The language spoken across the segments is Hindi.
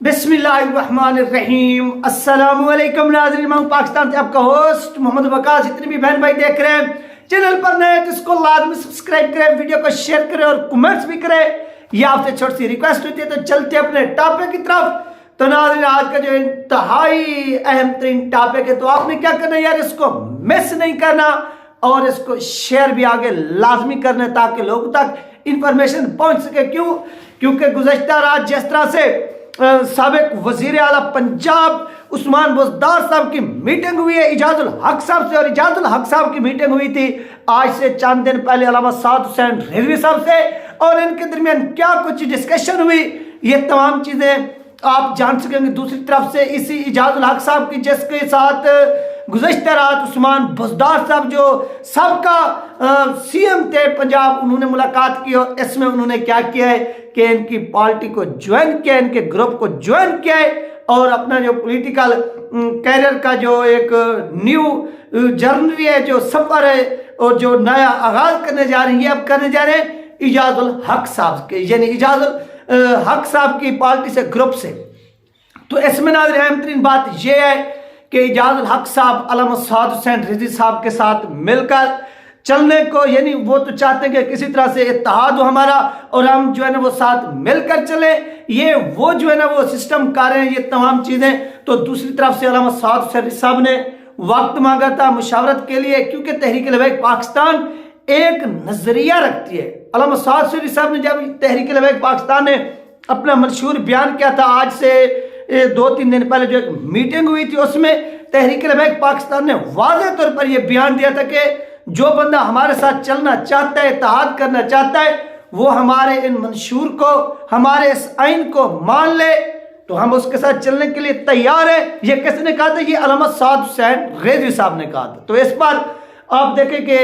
बिस्मिल्लाहिर्रहमानिर्रहीम। अस्सलामुअलैकुम नाज़रीन, मैं पाकिस्तान से आपका होस्ट मोहम्मद वकास। जितने भी बहन भाई देख रहे हैं चैनल पर नए तो इसको लाजमी सब्सक्राइब करें, वीडियो को शेयर करें और कमेंट्स भी करें। ये आपसे छोटी सी रिक्वेस्ट होती है। तो चलते अपने टॉपिक की तरफ। तो नाज़रीन, आज का जो इंतहाई अहम तरीन टॉपिक है, तो आपने क्या करना है यार, इसको मिस नहीं करना और इसको शेयर भी आगे लाजमी करना है ताकि लोगों तक इंफॉर्मेशन पहुंच सके। क्योंकि गुज़श्ता रात जिस तरह से साबिक वजीर आला पंजाब उस्मान बुज़दार साहब की मीटिंग हुई है इजाजुल हक साहब से, और इजाजुल हक साहब की मीटिंग हुई थी आज से चंद दिन पहले अल्लामा साद हुसैन रिजवी साहब से, और इनके दरमियान क्या कुछ डिस्कशन हुई, ये तमाम चीज़ें आप जान सकेंगे। दूसरी तरफ से इसी इजाजुल हक साहब की जिसके साथ गुज़श्ता रात उस्मान बुज़दार साहब जो सबका सीएम थे पंजाब, उन्होंने मुलाकात की और इसमें उन्होंने क्या किया है कि इनकी पार्टी को ज्वाइन किया, इनके ग्रुप को ज्वाइन किया है और अपना जो पॉलिटिकल कैरियर का जो एक न्यू जर्नी है, जो सफ़र है और जो नया आगाज करने जा रहे हैं, ये अब करने जा रहे हैं इजाजुल हक साहब के, यानी इजाजुल हक साहब की पार्टी से, ग्रुप से। तो इसमें नाज़रीन अहम तरीन बात यह है कि इजाजुल हक साहब अल्लामा साद हुसैन रिजवी साहब के साथ मिलकर चलने को, यानी वो तो चाहते हैं कि किसी तरह से इत्तेहाद हो हमारा और हम जो है ना वो साथ मिलकर चले। ये वो जो है ना वो सिस्टम कर रहे हैं, ये तमाम चीज़ें। तो दूसरी तरफ से अल्लामा साद हुसैन साहब ने वक्त मांगा था मुशावरत के लिए, क्योंकि तहरीक लबैक पाकिस्तान एक नजरिया रखती है। अल्लामा साद हुसैन साहब ने जब तहरीक लबैक पाकिस्तान ने अपना मंशूर बयान किया था आज से 2-3 दिन पहले जो एक मीटिंग हुई थी, उसमें तहरीक लबैक पाकिस्तान ने वाज़ेह तौर पर यह बयान दिया था कि जो बंदा हमारे साथ चलना चाहता है, इत्तेहाद करना चाहता है, वो हमारे इन मंशूर को, हमारे इस आइन को मान ले तो हम उसके साथ चलने के लिए तैयार है। ये किसने कहा था? ये अल्लामा साद हुसैन रिजवी साहब ने कहा था। तो इस पर आप देखें कि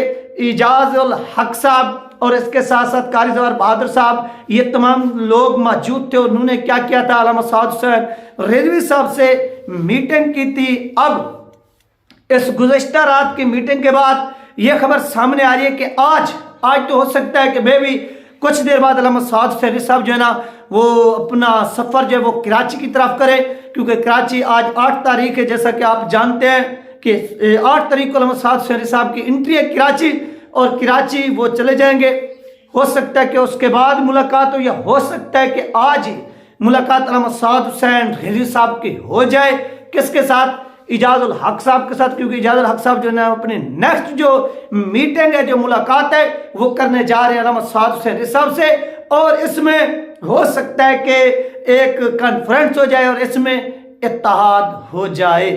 इजाजुल हक साहब और इसके साथ साथ कारी ज़फ़र बहादुर साहब, ये तमाम लोग मौजूद थे। उन्होंने क्या किया था, अल्लामा साद हुसैन रिजवी साहब से मीटिंग की थी। अब इस गुज़श्ता रात की मीटिंग के बाद यह खबर सामने आ रही है कि आज तो हो सकता है कि मैं भी कुछ देर बाद अल्लामा साद हुसैन साहब जो है ना वो अपना सफ़र जो है वो कराची की तरफ करें, क्योंकि कराची आज 8 तारीख है, जैसा कि आप जानते हैं कि 8 तारीख को अल्लामा साद हुसैन साहब की एंट्री है कराची, और कराची वो चले जाएंगे। हो सकता है कि उसके बाद मुलाकात हो, या हो सकता है कि आज ही मुलाकात अल्लामा साद हुसैन रिजवी साहब की हो जाए। किसके साथ? इजाजुल हक साहब के साथ, क्योंकि इजाजुल हक साहब जो है ना अपने नेक्स्ट जो मीटिंग है, जो मुलाकात है, वो करने जा रहे हैं अल्लामा साद हुसैन साहब से। और इसमें हो सकता है कि एक कॉन्फ्रेंस हो जाए और इसमें इत्तेहाद हो जाए।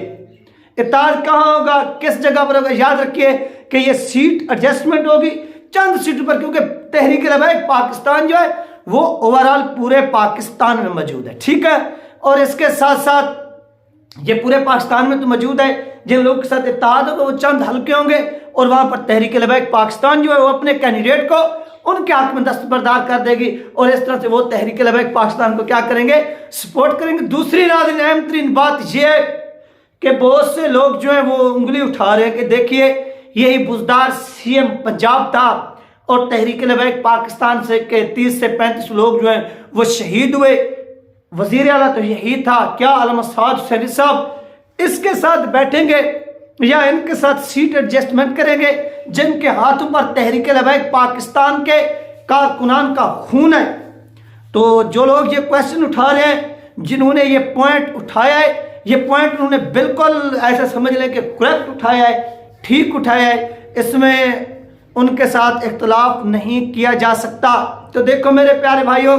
इत्तेहाद कहाँ होगा, किस जगह पर होगा? याद रखिए कि ये सीट एडजस्टमेंट होगी चंद सीटों पर, क्योंकि तहरीक लबैक पाकिस्तान जो है वो ओवरऑल पूरे पाकिस्तान में मौजूद है, ठीक है। और इसके साथ साथ ये पूरे पाकिस्तान में तो मौजूद है। जिन लोगों के साथ इत्तेहाद होगा वो चंद हल्के होंगे, और वहां पर तहरीक लबैक पाकिस्तान जो है वो अपने कैंडिडेट को उनके हक में दस्तबरदार कर देगी, और इस तरह से वो तहरीक लबैक पाकिस्तान को क्या करेंगे, सपोर्ट करेंगे। दूसरी नाज़रीन अहम तरीन बात यह है कि बहुत से लोग जो है वो उंगली उठा रहे हैं कि देखिए यही बुज़दार सीएम पंजाब था और तहरीक लबैक पाकिस्तान से के 30 से 35 लोग जो हैं वो शहीद हुए। वजीर आला तो यही था, क्या अल्लामा साद हुसैन साहब इसके साथ बैठेंगे या इनके साथ सीट एडजस्टमेंट करेंगे, जिनके हाथों पर तहरीक लबैक पाकिस्तान के कारकुनान का खून है? तो जो लोग ये क्वेश्चन उठा रहे हैं, जिन्होंने ये पॉइंट उठाया है, ये पॉइंट उन्होंने बिल्कुल ऐसा समझ लें कि करेक्ट उठाया है, ठीक उठाया है, इसमें उनके साथ इख्तलाफ नहीं किया जा सकता। तो देखो मेरे प्यारे भाइयों,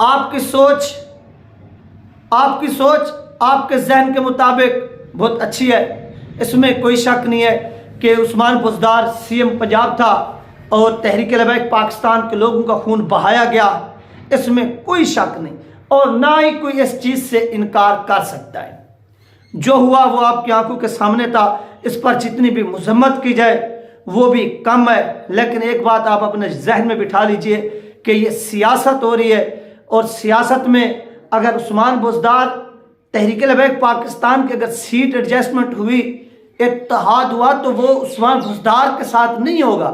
आपकी सोच आपके जहन के मुताबिक बहुत अच्छी है, इसमें कोई शक नहीं है कि उस्मान बुज़दार सीएम पंजाब था और तहरीक लबैक पाकिस्तान के लोगों का खून बहाया गया, इसमें कोई शक नहीं, और ना ही कोई इस चीज़ से इनकार कर सकता है। जो हुआ वो आपकी आंखों के सामने था, इस पर जितनी भी मजम्मत की जाए वो भी कम है। लेकिन एक बात आप अपने जहन में बिठा लीजिए कि ये सियासत हो रही है, और सियासत में अगर उस्मान बुज़दार तहरीक लबैक पाकिस्तान की अगर सीट एडजस्टमेंट हुई, इत्तेहाद हुआ, तो वो उस्मान बुज़दार के साथ नहीं होगा,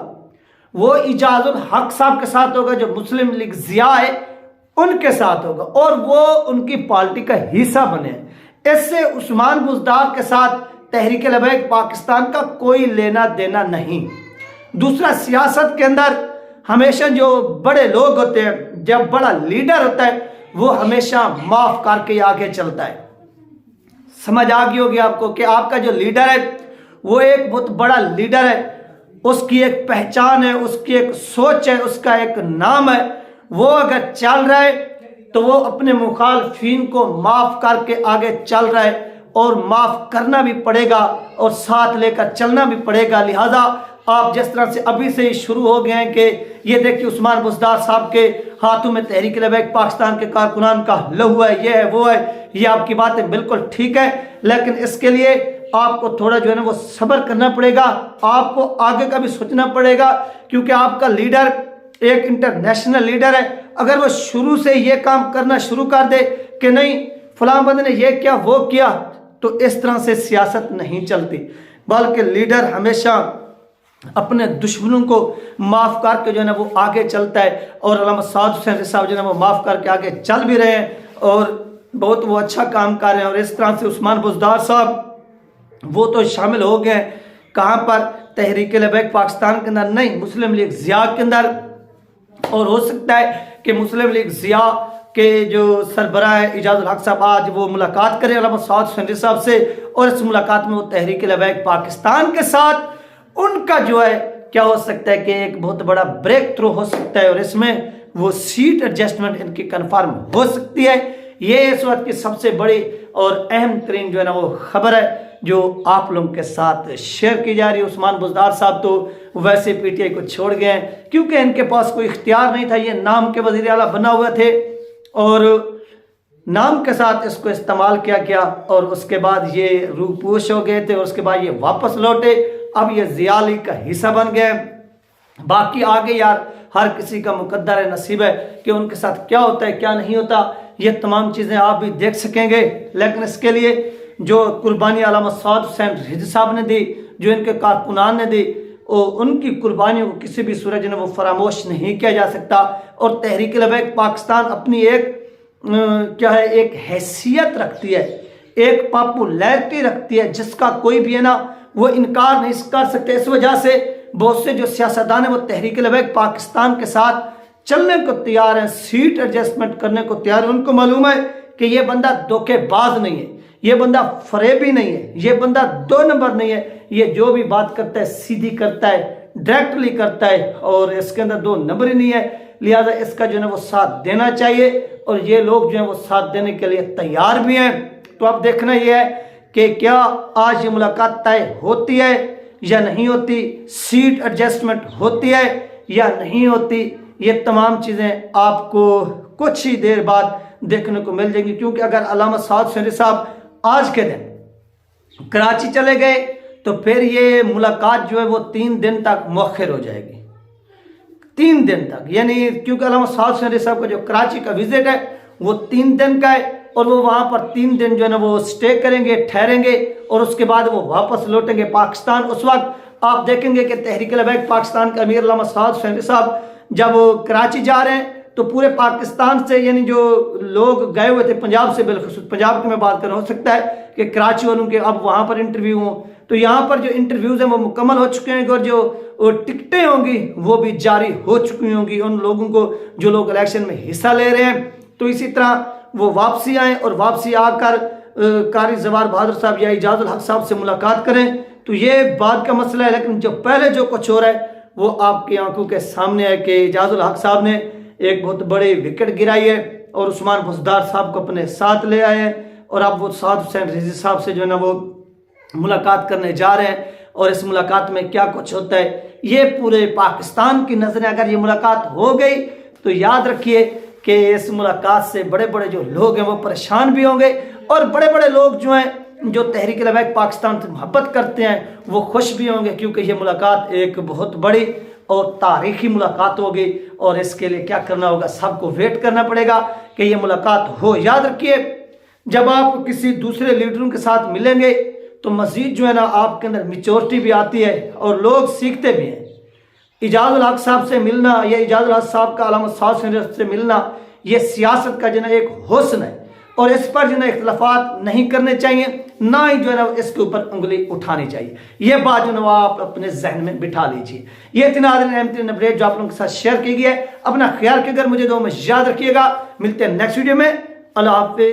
वो इजाजुल हक साहब के साथ होगा, जो मुस्लिम लीग ज़िया है उनके साथ होगा और वो उनकी पार्टी का हिस्सा बने। इससे उस्मान बुज़दार के साथ तहरीक लबैक पाकिस्तान का कोई लेना देना नहीं। दूसरा, सियासत के अंदर हमेशा जो बड़े लोग होते हैं, जब बड़ा लीडर होता है, वो हमेशा माफ करके आगे चलता है। समझ आ गई होगी आपको कि आपका जो लीडर है वो एक बहुत बड़ा लीडर है, उसकी एक पहचान है, उसकी एक सोच है, उसका एक नाम है। वो अगर चल रहा है तो वो अपने मुखालफिन को माफ करके आगे चल रहा है और माफ करना भी पड़ेगा और साथ लेकर चलना भी पड़ेगा। लिहाजा आप जिस तरह से अभी से ही शुरू हो गए हैं कि ये देखिए उस्मान बुज़दार साहब के हाथों में तहरीक लबैक पाकिस्तान के कारकुनान का लहू है, ये है वो है, ये आपकी बातें बिल्कुल ठीक है, लेकिन इसके लिए आपको थोड़ा जो है ना वो सब्र करना पड़ेगा, आपको आगे का भी सोचना पड़ेगा, क्योंकि आपका लीडर एक इंटरनेशनल लीडर है। अगर वो शुरू से ये काम करना शुरू कर दे कि नहीं फलां बंदे ने ये किया वो किया, तो इस तरह से सियासत नहीं चलती, बल्कि लीडर हमेशा अपने दुश्मनों को माफ करके जो है ना वो आगे चलता है। और अल्लामा साद हुसैन साहब जो है ना वो माफ करके आगे चल भी रहे हैं और बहुत वो अच्छा काम कर रहे हैं। और इस तरह से उस्मान बुज़दार साहब वो तो शामिल हो गए कहाँ पर, तहरीक लबैक पाकिस्तान के अंदर नहीं, मुस्लिम लीग ज़िया के अंदर। और हो सकता है कि मुस्लिम लीग ज़िया के जो सरबराह है इजाज़ुल हक साहब आज वो मुलाकात करें अल्लामा साद हुसैन साहब से, और इस मुलाकात में वो तहरीक लबैक पाकिस्तान के साथ उनका जो है क्या हो सकता है कि एक बहुत बड़ा ब्रेक थ्रू हो सकता है और इसमें वो सीट एडजस्टमेंट इनकी कन्फर्म हो सकती है। ये इस वक्त की सबसे बड़ी और अहम तरीन जो है ना वो खबर है जो आप लोगों के साथ शेयर की जा रही है। उस्मान बुज़दार साहब तो वैसे पीटीआई को छोड़ गए हैं क्योंकि इनके पास कोई इख्तियार नहीं था, ये नाम के वज़ीर आला बना हुए थे और नाम के साथ इसको इस्तेमाल किया गया और उसके बाद ये रूपोश हो गए थे और उसके बाद ये वापस लौटे। अब ये ज़िया लीग का हिस्सा बन गए। बाकी आगे यार हर किसी का मुकद्दर है, नसीब है कि उनके साथ क्या होता है क्या नहीं होता, ये तमाम चीज़ें आप भी देख सकेंगे। लेकिन इसके लिए जो कुर्बानी अल्लामा साद हुसैन रिज़वी साहब ने दी, जो इनके कारकुनान ने दी, उनकी कुर्बानियों को किसी भी सूरज ने वो फरामोश नहीं किया जा सकता। और तहरीक लबैक पाकिस्तान अपनी एक क्या है एक हैसियत रखती है, एक पॉपुलैरिटी रखती है जिसका कोई भी है ना वो इनकार नहीं कर सकते। इस वजह से बहुत से जो सियासतदान है वो तहरीक लबैक पाकिस्तान के साथ चलने को तैयार हैं, सीट एडजस्टमेंट करने को तैयार है। उनको मालूम है कि ये बंदा धोखेबाज नहीं है, ये बंदा फरेबी नहीं है, ये बंदा 2 नंबर नहीं है, ये जो भी बात करता है सीधी करता है, डायरेक्टली करता है और इसके अंदर 2 नंबर ही नहीं है। लिहाजा इसका जो है वो साथ देना चाहिए और ये लोग जो है वो साथ देने के लिए तैयार भी हैं। तो अब देखना ये है कि क्या आज ये मुलाकात तय होती है या नहीं होती, सीट एडजस्टमेंट होती है या नहीं होती, ये तमाम चीज़ें आपको कुछ ही देर बाद देखने को मिल जाएंगी। क्योंकि अगर अल्लामा साद हुसैन साहब आज के दिन कराची चले गए तो फिर ये मुलाकात जो है वो 3 दिन तक मौखर हो जाएगी, 3 दिन तक। यानी क्योंकि अल्लामा साद हुसैन साहब का जो कराची का विजिट है वो 3 दिन का है और वो वहाँ पर 3 दिन जो है ना वो स्टे करेंगे, ठहरेंगे और उसके बाद वो वापस लौटेंगे पाकिस्तान। उस वक्त आप देखेंगे कि तहरीक लबैक पाकिस्तान के अमीर अल्लामा साद हुसैन साहब जब कराची जा रहे हैं तो पूरे पाकिस्तान से यानी जो लोग गए हुए थे पंजाब से, बिलखुसूस पंजाब की मैं बात कर रहा हूँ, हो सकता है कि कराची वालों के अब वहाँ पर इंटरव्यू हों, तो यहाँ पर जो इंटरव्यूज़ हैं वो मुकम्मल हो चुके हैं और जो टिकटें होंगी वो भी जारी हो चुकी होंगी उन लोगों को जो लोग इलेक्शन में हिस्सा ले रहे हैं। तो इसी तरह वो वापसी आएँ और वापसी आकर कारी जवार बहादुर साहब या इजाज़ुल हक साहब से मुलाकात करें, तो ये बात का मसला है। लेकिन जो पहले जो कुछ हो रहा है वो आपकी आंखों के सामने है कि इजाज़ुल हक साहब ने एक बहुत बड़ी विकेट गिराई है और उस्मान बुज़दार साहब को अपने साथ ले आए हैं और अब वो साद हुसैन रिज़वी साहब से जो है ना वो मुलाकात करने जा रहे हैं। और इस मुलाकात में क्या कुछ होता है ये पूरे पाकिस्तान की नज़रें, अगर ये मुलाकात हो गई तो याद रखिए कि इस मुलाकात से बड़े बड़े जो लोग हैं वो परेशान भी होंगे और बड़े बड़े लोग जो हैं जो तहरीक लबैक पाकिस्तान से मोहब्बत करते हैं वो खुश भी होंगे, क्योंकि ये मुलाकात एक बहुत बड़ी और तारीखी मुलाकात होगी। और इसके लिए क्या करना होगा, सबको वेट करना पड़ेगा कि ये मुलाकात हो। याद रखिए जब आप किसी दूसरे लीडरों के साथ मिलेंगे तो मज़ीद जो है ना आपके अंदर मैच्योरिटी भी आती है और लोग सीखते भी हैं। इजाज़ुल हक साहब से मिलना या इजाज़ुल हक साहब का अल्लामा साद हुसैन से मिलना ये सियासत का जो है एक हुस्न है और इस पर जो है इख्तलाफात नहीं करने चाहिए, ना ही जो है ना इसके ऊपर उंगली उठानी चाहिए। ये बात जो है आप अपने जहन में बिठा लीजिए। ये तीन अपडेट जो आप लोगों के साथ शेयर की गई है। अपना ख्याल रखिएगा, मुझे दो में याद रखिएगा। मिलते हैं नेक्स्ट वीडियो में। अल्लाह हाफिज़।